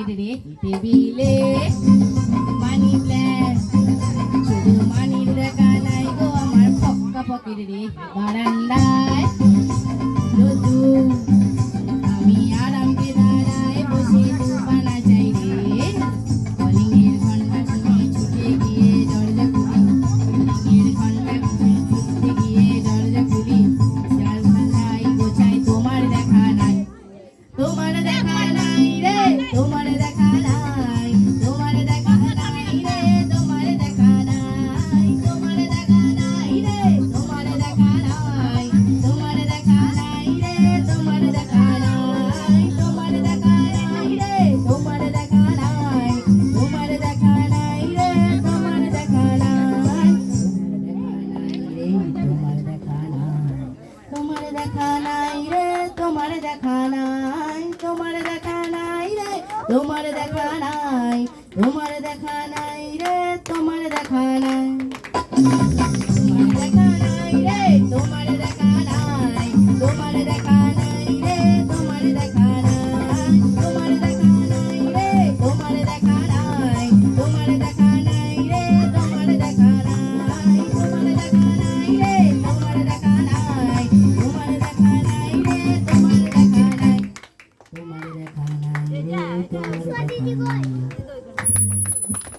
পকেটে রেখে টেবিলে মানি প্ল্যান শুধু মানির দেখা নাই গো আমার পক্কা পকেটে রেখে বারান্দায় রোদুর আমি আরামকে দাঁড়ায় বসে দুপানা চাই রে কলিংয়ের ঘন্টা শুনে ছুটে গিয়ে দরজা খুলি কলিংয়ের ঘন্টা শুনে ছুটে গিয়ে দরজা খুলি চাল ভাঙাই গোছাই তোমার দেখা নাই তোমার দেখা নাই রে তোমার দেখা নাই তোমার দেখা নাই রে তোমার দেখা নাই তোমার দেখা নাই রে তোমার দেখা নাই তোমার দেখা নাই রে তোমার দেখা নাই তোমার দেখা নাই রে তোমার দেখা নাই তোমার দেখা নাই রে তোমার দেখা নাই তোমার দেখা নাই তোমার দেখা নাই রে তোমার দেখা নাই তোমার দেখা নাই রে তোমার দেখা নাই তোমার দেখা নাই রে তোমার দেখা নাই তোমার দেখা নাই রে তোমার দেখা নাই তোমার দেখা নাই রে তোমার দেখা নাই তোমার দেখা নাই রে তোমার দেখা নাই তোমার দেখা নাই রে তোমার দেখা নাই তোমার দেখা নাই রে তোমার দেখা নাই তোমার দেখা নাই রে তোমার দেখা নাই তোমার দেখা নাই রে তোমার দেখা নাই